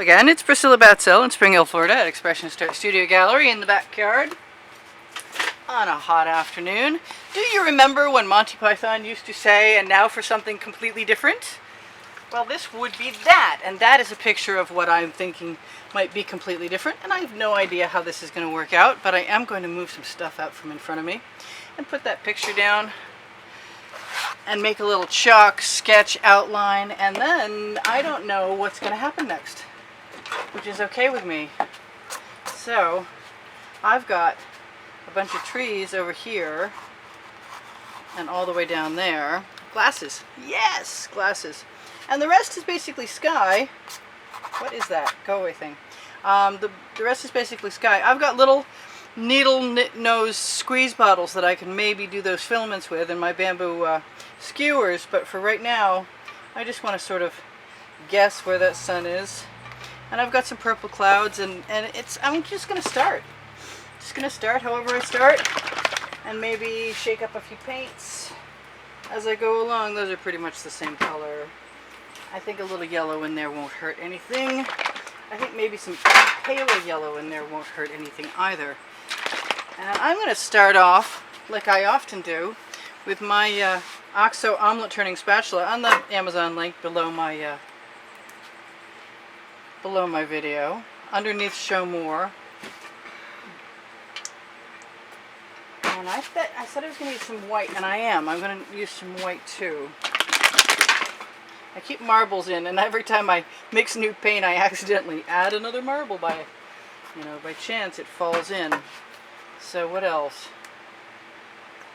Again, it's Priscilla Batzell in Spring Hill, Florida at Expressionist Art Studio Gallery in the backyard on a hot afternoon. Do you remember when Monty Python used to say, "and now for something completely different"? Well, this would be that, and that is a picture of what I'm thinking might be completely different, and I have no idea how this is going to work out, but I am going to move some stuff out from in front of me and put that picture down and make a little chalk sketch outline, and then I don't know what's going to happen next, which is okay with me. So I've got a bunch of trees over here and all the way down there. Glasses. Yes, glasses. And the rest is basically sky. What is that? Go away thing. The rest is basically sky. I've got little needle nose squeeze bottles that I can maybe do those filaments with, and my bamboo skewers, but for right now I just want to sort of guess where that sun is. And I've got some purple clouds, and I'm just going to start. Just going to start however I start, and maybe shake up a few paints as I go along. Those are pretty much the same color. I think a little yellow in there won't hurt anything. I think maybe some paler yellow in there won't hurt anything either. And I'm going to start off, like I often do, with my OXO omelet turning spatula on the Amazon link below my video. Underneath, show more. And I said I was going to use some white, and I am. I'm going to use some white too. I keep marbles in, and every time I mix new paint, I accidentally add another marble by chance it falls in. So what else?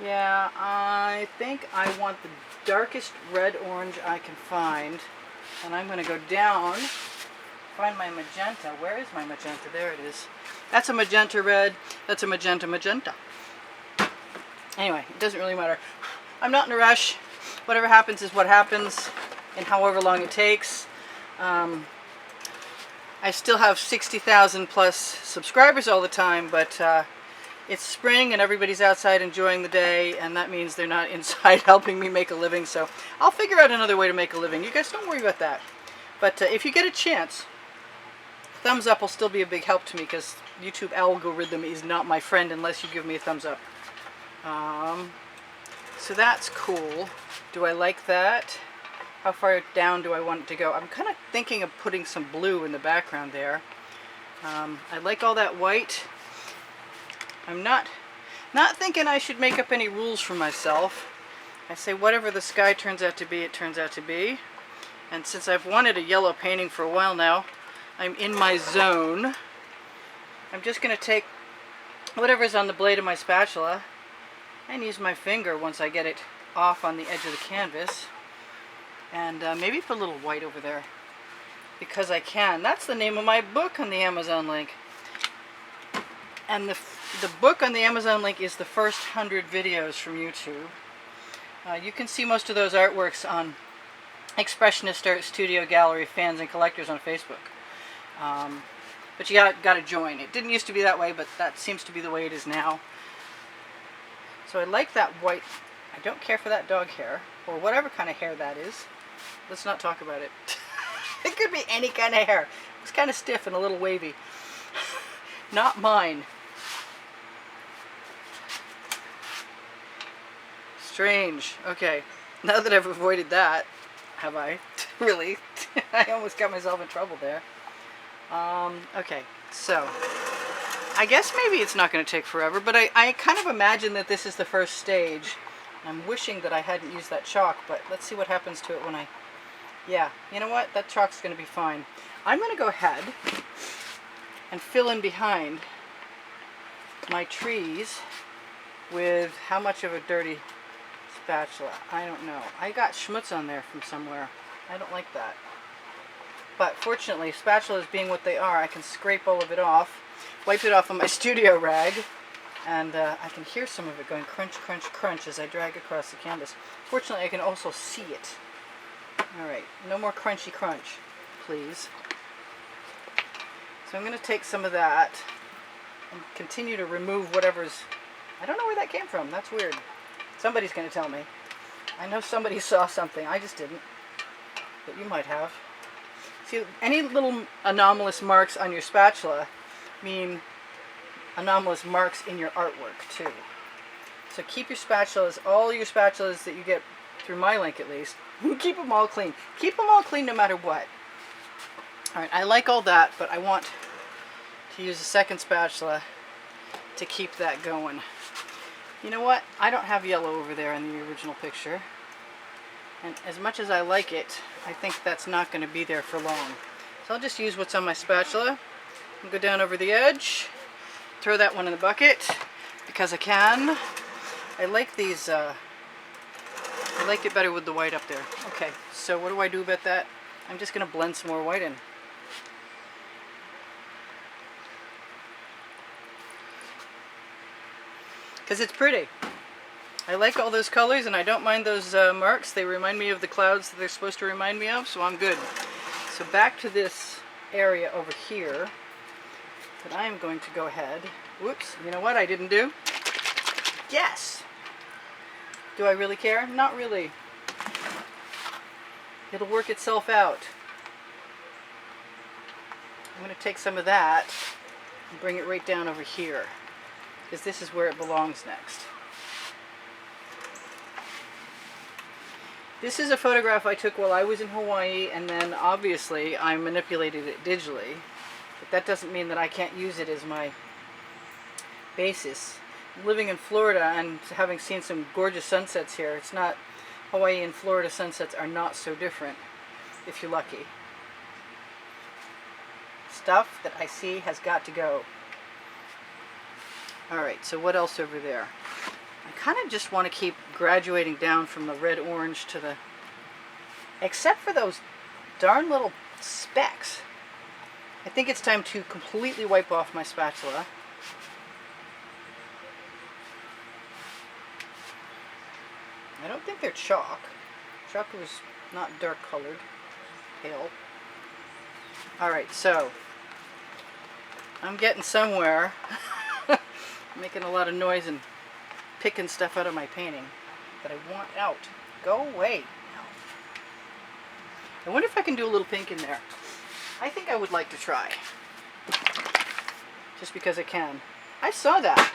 Yeah, I think I want the darkest red orange I can find, and I'm going to go down, find my magenta. Where is my magenta? There it is. That's a magenta red. That's a magenta magenta. Anyway, it doesn't really matter. I'm not in a rush. Whatever happens is what happens, and however long it takes. I still have 60,000 plus subscribers all the time, but it's spring and everybody's outside enjoying the day, and that means they're not inside helping me make a living, so I'll figure out another way to make a living. You guys don't worry about that. But if you get a chance, thumbs up will still be a big help to me, because YouTube algorithm is not my friend unless you give me a thumbs up. So that's cool. Do I like that? How far down do I want it to go? I'm kind of thinking of putting some blue in the background there. I like all that white. I'm not thinking I should make up any rules for myself. I say whatever the sky turns out to be, it turns out to be. And since I've wanted a yellow painting for a while now, I'm in my zone. I'm just going to take whatever's on the blade of my spatula and use my finger once I get it off on the edge of the canvas. And maybe put a little white over there, because I can. That's the name of my book on the Amazon link. And the book on the Amazon link is the first 100 videos from YouTube. You can see most of those artworks on Expressionist Art Studio Gallery Fans and Collectors on Facebook. But you got to join. It didn't used to be that way, but that seems to be the way it is now. So I like that white. I don't care for that dog hair, or whatever kind of hair that is. Let's not talk about it. It could be any kind of hair. It's kind of stiff and a little wavy. Not mine. Strange. Okay. Now that I've avoided that, have I? Really? I almost got myself in trouble there. Okay. So, I guess maybe it's not going to take forever, but I kind of imagine that this is the first stage. I'm wishing that I hadn't used that chalk, but let's see what happens to it when yeah, you know what? That chalk's going to be fine. I'm going to go ahead and fill in behind my trees with how much of a dirty spatula? I don't know. I got schmutz on there from somewhere. I don't like that. But fortunately, spatulas being what they are, I can scrape all of it off, wipe it off on my studio rag, and I can hear some of it going crunch, crunch, crunch as I drag across the canvas. Fortunately, I can also see it. Alright, no more crunchy crunch, please. So I'm going to take some of that and continue to remove whatever's... I don't know where that came from. That's weird. Somebody's going to tell me. I know somebody saw something. I just didn't. But you might have. See, any little anomalous marks on your spatula mean anomalous marks in your artwork too. So keep your spatulas, all your spatulas that you get through my link at least, keep them all clean. Keep them all clean no matter what. Alright, I like all that, but I want to use a second spatula to keep that going. You know what? I don't have yellow over there in the original picture. And as much as I like it, I think that's not going to be there for long. So I'll just use what's on my spatula and go down over the edge. Throw that one in the bucket because I can. I like these, I like it better with the white up there. Okay, so what do I do about that? I'm just going to blend some more white in. Because it's pretty. I like all those colors and I don't mind those marks. They remind me of the clouds that they're supposed to remind me of, so I'm good. So back to this area over here that I am going to go ahead. Whoops, you know what I didn't do? Yes! Do I really care? Not really. It'll work itself out. I'm going to take some of that and bring it right down over here, because this is where it belongs next. This is a photograph I took while I was in Hawaii, and then obviously I manipulated it digitally, but that doesn't mean that I can't use it as my basis. Living in Florida and having seen some gorgeous sunsets here, it's not, Hawaii and Florida sunsets are not so different if you're lucky. Stuff that I see has got to go. Alright, so what else over there? I kind of just want to keep graduating down from the red-orange to the... except for those darn little specks. I think it's time to completely wipe off my spatula. I don't think they're chalk. Chalk was not dark colored. Pale. Alright, so I'm getting somewhere. Making a lot of noise and picking stuff out of my painting that I want out. Go away. I wonder if I can do a little pink in there. I think I would like to try. Just because I can. I saw that.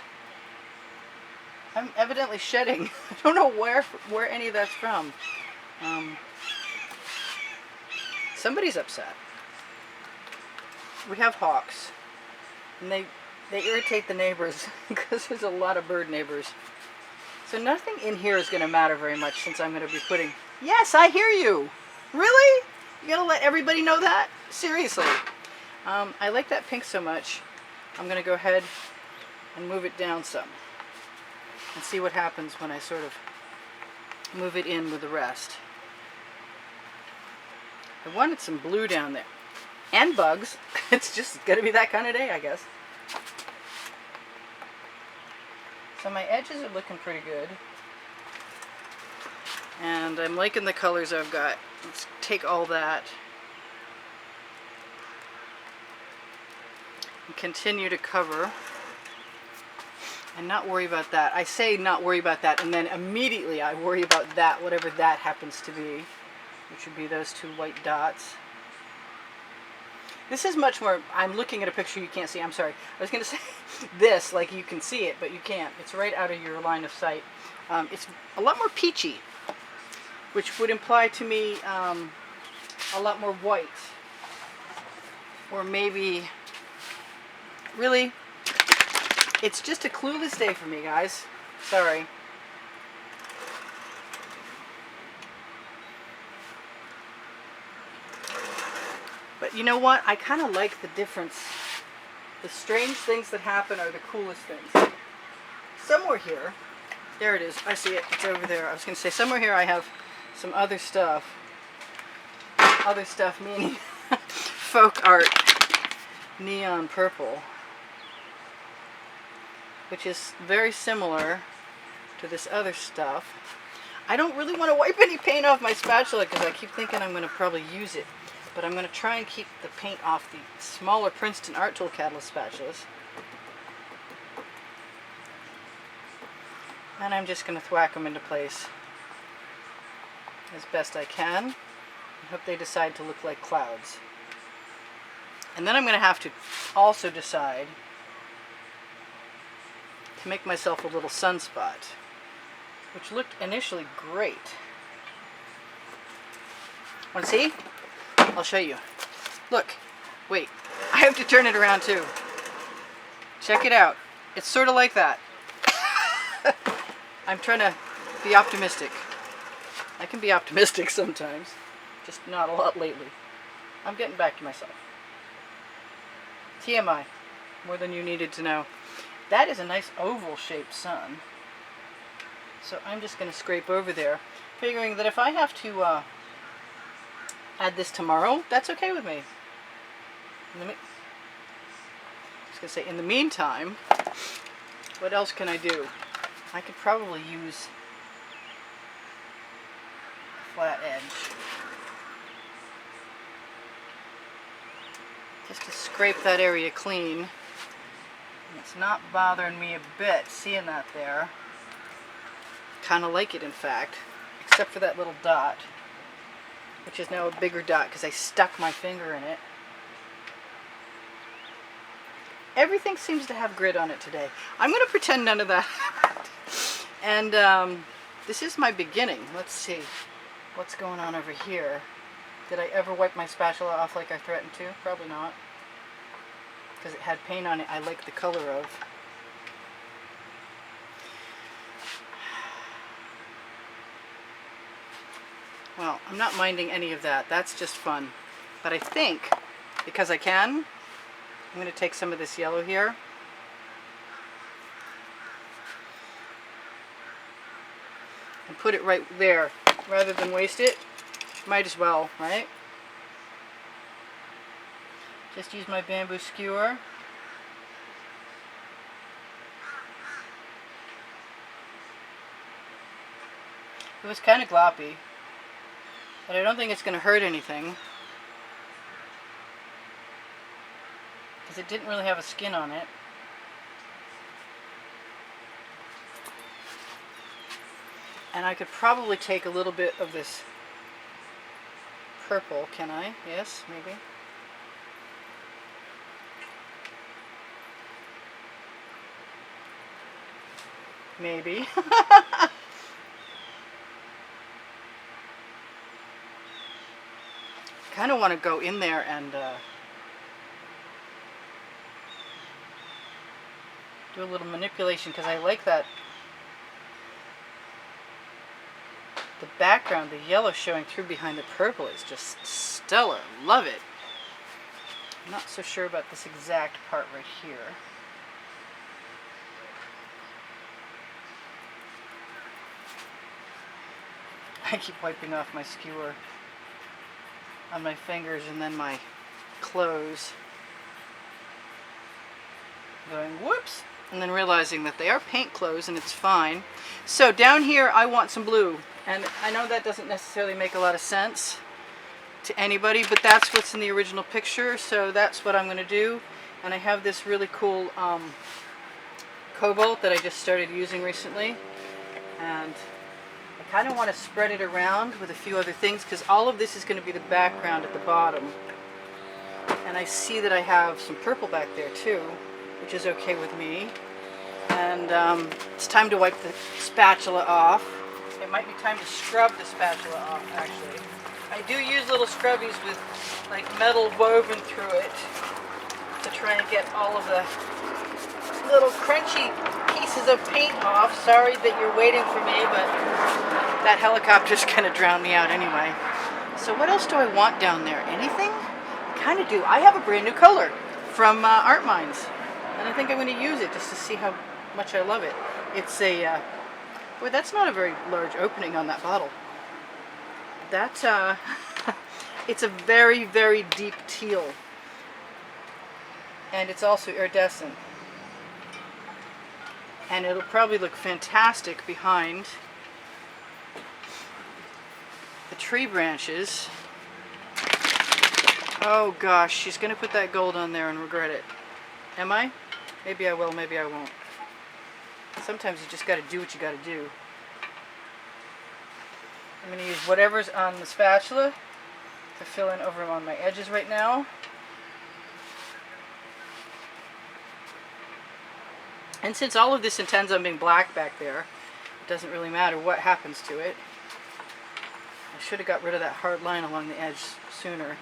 I'm evidently shedding. I don't know where any of that's from. Somebody's upset. We have hawks. And they irritate the neighbors because there's a lot of bird neighbors. So nothing in here is going to matter very much since I'm going to be putting... Yes, I hear you! Really? You gotta let everybody know that? Seriously. I like that pink so much, I'm going to go ahead and move it down some. And see what happens when I sort of move it in with the rest. I wanted some blue down there. And bugs. It's just going to be that kind of day, I guess. So my edges are looking pretty good. And I'm liking the colors I've got. Let's take all that and continue to cover and not worry about that. I say not worry about that, and then immediately I worry about that, whatever that happens to be, which would be those two white dots. This is much more, I'm looking at a picture you can't see, I'm sorry. I was going to say this, like you can see it, but you can't. It's right out of your line of sight. It's a lot more peachy, which would imply to me a lot more white. Or maybe, really, it's just a clueless day for me, guys. Sorry. But you know what? I kind of like the difference. The strange things that happen are the coolest things. Somewhere here, there it is. I see it. It's over there. I was going to say somewhere here I have some other stuff. Other stuff meaning folk art neon purple, which is very similar to this other stuff. I don't really want to wipe any paint off my spatula because I keep thinking I'm going to probably use it. But I'm going to try and keep the paint off the smaller Princeton Art Tool Catalyst spatulas. And I'm just going to thwack them into place as best I can. I hope they decide to look like clouds. And then I'm going to have to also decide to make myself a little sunspot, which looked initially great. Want to see? I'll show you. Look, wait, I have to turn it around too. Check it out. It's sort of like that. I'm trying to be optimistic. I can be optimistic sometimes, just not a lot lately. I'm getting back to myself. TMI, more than you needed to know. That is a nice oval-shaped sun. So I'm just going to scrape over there, figuring that if I have to add this tomorrow, that's okay with me. I was going to say, in the meantime, what else can I do? I could probably use a flat edge. Just to scrape that area clean. And it's not bothering me a bit seeing that there. Kind of like it, in fact, except for that little dot, which is now a bigger dot because I stuck my finger in it. Everything seems to have grit on it today. I'm going to pretend none of that happened. And this is my beginning. Let's see what's going on over here. Did I ever wipe my spatula off like I threatened to? Probably not. Because it had paint on it I like the color of. Well, I'm not minding any of that. That's just fun. But I think, because I can, I'm going to take some of this yellow here. And put it right there. Rather than waste it, might as well, right? Just use my bamboo skewer. It was kind of gloppy, but I don't think it's going to hurt anything, because it didn't really have a skin on it. And I could probably take a little bit of this purple, can I? Yes, maybe. Maybe. Kind of want to go in there and do a little manipulation, because I like that. The background, the yellow showing through behind the purple is just stellar. Love it. I'm not so sure about this exact part right here. I keep wiping off my skewer on my fingers and then my clothes. Going whoops, and then realizing that they are paint clothes and it's fine. So down here I want some blue, and I know that doesn't necessarily make a lot of sense to anybody, but that's what's in the original picture, so that's what I'm going to do. And I have this really cool cobalt that I just started using recently, and I kind of want to spread it around with a few other things, because all of this is going to be the background at the bottom. And I see that I have some purple back there too, which is okay with me. And it's time to wipe the spatula off. It might be time to scrub the spatula off, actually. I do use little scrubbies with like metal woven through it to try and get all of the little crunchy pieces of paint off. Sorry that you're waiting for me, but that helicopter's gonna drown me out anyway. So what else do I want down there? Anything? I kind of do. I have a brand new color from Art Minds, and I think I'm going to use it just to see how much I love it. It's a boy, that's not a very large opening on that bottle. That's it's a very, very deep teal, and it's also iridescent, and it'll probably look fantastic behind the tree branches. Oh gosh, she's gonna put that gold on there and regret it. Am I? Maybe I will, maybe I won't. Sometimes you just gotta do what you gotta do. I'm gonna use whatever's on the spatula to fill in over on my edges right now. And since all of this intends on being black back there, it doesn't really matter what happens to it. I should have got rid of that hard line along the edge sooner.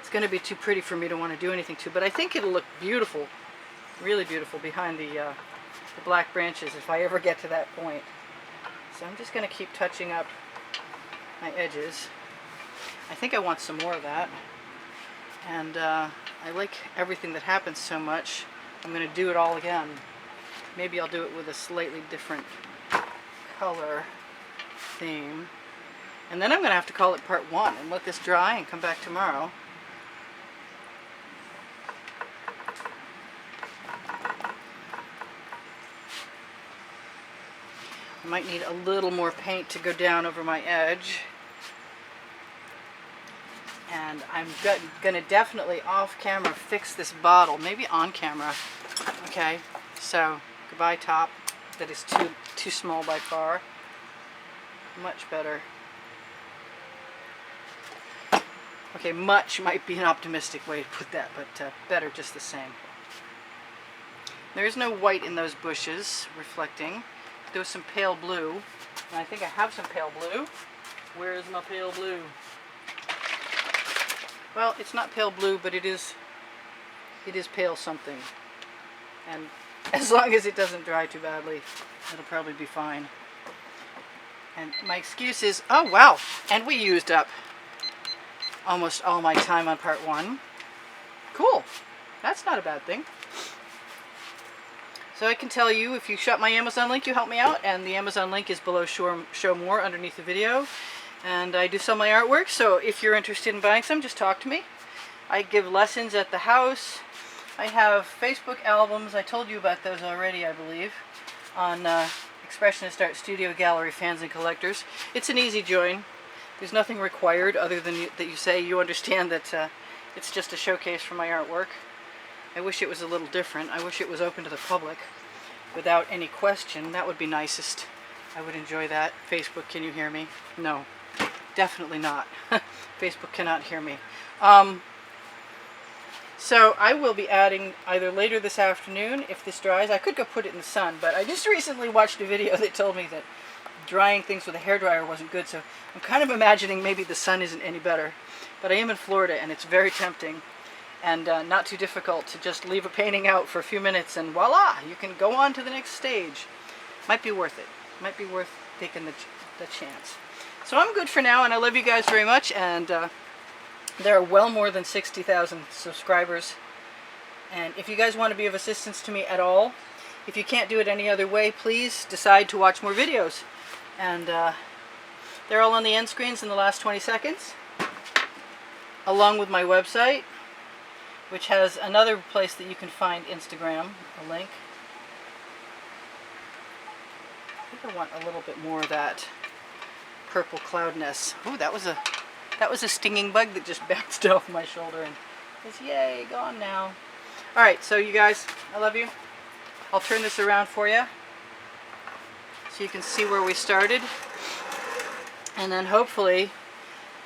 It's going to be too pretty for me to want to do anything to, but I think it'll look beautiful, really beautiful behind the black branches if I ever get to that point. So I'm just going to keep touching up my edges. I think I want some more of that. And I like everything that happens so much. I'm going to do it all again. Maybe I'll do it with a slightly different color theme. And then I'm going to have to call it part 1 and let this dry and come back tomorrow. I might need a little more paint to go down over my edge. And I'm going to definitely off camera fix this bottle, maybe on camera. Okay, so goodbye top. That is too small by far. Much better. Okay, much might be an optimistic way to put that, but better just the same. There is no white in those bushes reflecting. There was some pale blue, and I think I have some pale blue. Where is my pale blue? Well, it's not pale blue, but it is pale something. And as long as it doesn't dry too badly, it'll probably be fine. And my excuse is, oh wow, and we used up almost all my time on part 1. Cool, that's not a bad thing. So I can tell you, if you shop my Amazon link, you help me out, and the Amazon link is below show more underneath the video. And I do sell my artwork, so if you're interested in buying some, just talk to me. I give lessons at the house. I have Facebook albums, I told you about those already, I believe, on Expressionist Art Studio Gallery fans and collectors. It's an easy join. There's nothing required other than that you say you understand that it's just a showcase for my artwork. I wish it was a little different. I wish it was open to the public without any question. That would be nicest. I would enjoy that. Facebook, can you hear me? No, definitely not. Facebook cannot hear me. So I will be adding either later this afternoon, if this dries. I could go put it in the sun, but I just recently watched a video that told me that drying things with a hairdryer wasn't good, so I'm kind of imagining maybe the sun isn't any better. But I am in Florida, and it's very tempting. And not too difficult to just leave a painting out for a few minutes and voila, you can go on to the next stage. Might be worth it. Might be worth taking the chance. So I'm good for now, and I love you guys very much, and there are well more than 60,000 subscribers. And if you guys want to be of assistance to me at all, if you can't do it any other way, please decide to watch more videos. And they're all on the end screens in the last 20 seconds, along with my website, which has another place that you can find Instagram, a link. I think I want a little bit more of that purple cloudness. Ooh, that was a stinging bug that just bounced off my shoulder and is yay, gone now. Alright, so you guys, I love you. I'll turn this around for you so you can see where we started. And then hopefully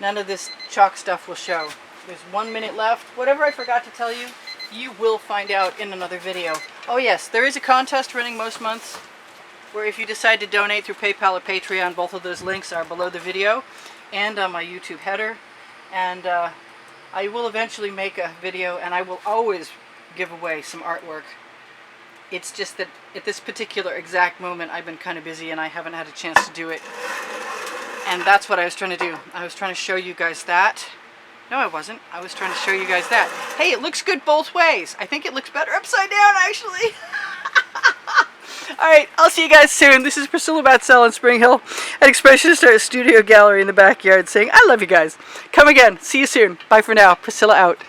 none of this chalk stuff will show. There's 1 minute left. Whatever I forgot to tell you, you will find out in another video. Oh yes, there is a contest running most months where if you decide to donate through PayPal or Patreon, both of those links are below the video and on my YouTube header. And I will eventually make a video, and I will always give away some artwork. It's just that at this particular exact moment I've been kind of busy and I haven't had a chance to do it. And that's what I was trying to do. I was trying to show you guys that. No, I wasn't. I was trying to show you guys that. Hey, it looks good both ways. I think it looks better upside down, actually. Alright, I'll see you guys soon. This is Priscilla Batzell in Spring Hill at Expressionist Art Studio Gallery in the backyard saying, I love you guys. Come again. See you soon. Bye for now. Priscilla out.